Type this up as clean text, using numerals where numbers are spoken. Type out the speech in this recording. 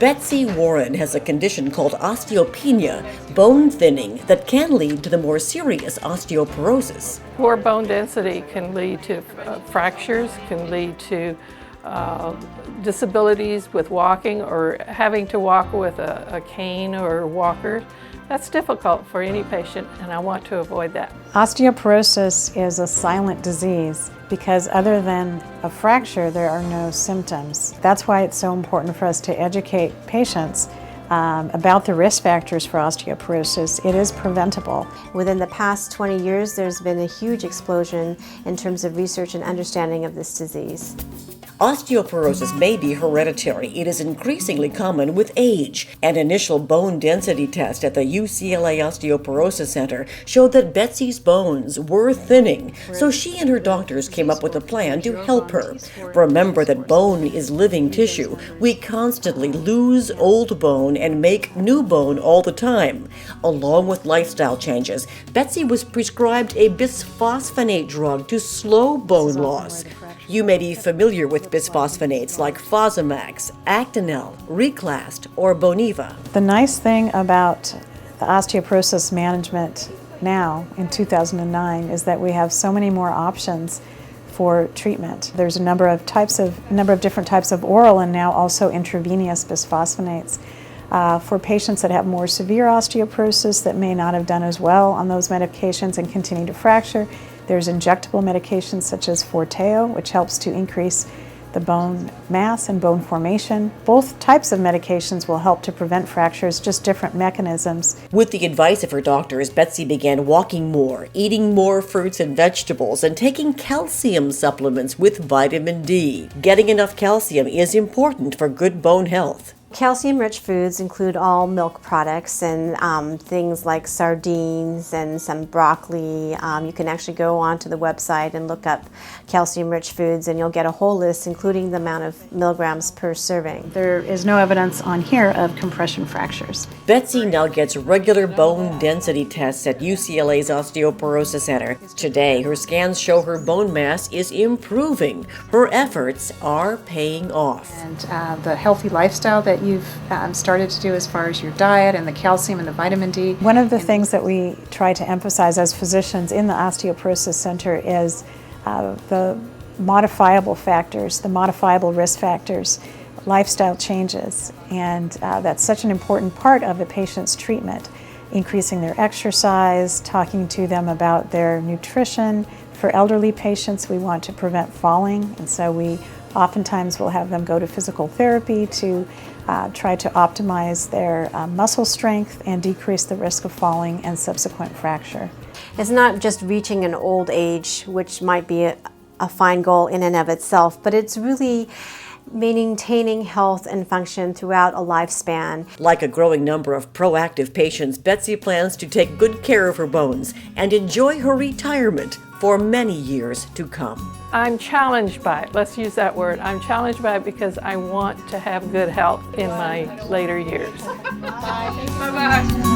Betsy Warren has a condition called osteopenia, bone thinning, that can lead to the more serious osteoporosis. Poor bone density can lead to fractures, can lead to disabilities with walking or having to walk with a cane or walker. That's difficult for any patient, and I want to avoid that. Osteoporosis is a silent disease because other than a fracture, there are no symptoms. That's why it's so important for us to educate patients about the risk factors for osteoporosis. It is preventable. Within the past 20 years, there's been a huge explosion in terms of research and understanding of this disease. Osteoporosis may be hereditary. It is increasingly common with age. An initial bone density test at the UCLA Osteoporosis Center showed that Betsy's bones were thinning, so she and her doctors came up with a plan to help her. Remember that bone is living tissue. We constantly lose old bone and make new bone all the time. Along with lifestyle changes, Betsy was prescribed a bisphosphonate drug to slow bone loss. You may be familiar with bisphosphonates like Fosamax, Actonel, Reclast, or Boniva. The nice thing about the osteoporosis management now in 2009 is that we have so many more options for treatment. There's a number of different types of oral and now also intravenous bisphosphonates. For patients that have more severe osteoporosis that may not have done as well on those medications and continue to fracture, there's injectable medications such as Forteo, which helps to increase the bone mass and bone formation. Both types of medications will help to prevent fractures, just different mechanisms. With the advice of her doctors, Betsy began walking more, eating more fruits and vegetables, and taking calcium supplements with vitamin D. Getting enough calcium is important for good bone health. Calcium-rich foods include all milk products and things like sardines and some broccoli. You can actually go onto the website and look up calcium-rich foods and you'll get a whole list including the amount of milligrams per serving. There is no evidence on here of compression fractures. Betsy now gets regular bone density tests at UCLA's Osteoporosis Center. Today, her scans show her bone mass is improving. Her efforts are paying off. And the healthy lifestyle that you've started to do as far as your diet and the calcium and the vitamin D. One of the things that we try to emphasize as physicians in the Osteoporosis Center is the modifiable factors, the modifiable risk factors, lifestyle changes, and that's such an important part of a patient's treatment. Increasing their exercise, talking to them about their nutrition. For elderly patients, we want to prevent falling, and so we oftentimes will have them go to physical therapy to try to optimize their muscle strength and decrease the risk of falling and subsequent fracture. It's not just reaching an old age, which might be a fine goal in and of itself, but it's really maintaining health and function throughout a lifespan. Like a growing number of proactive patients, Betsy plans to take good care of her bones and enjoy her retirement for many years to come. I'm challenged by it. Let's use that word. I'm challenged by it because I want to have good health in my later years. Bye-bye.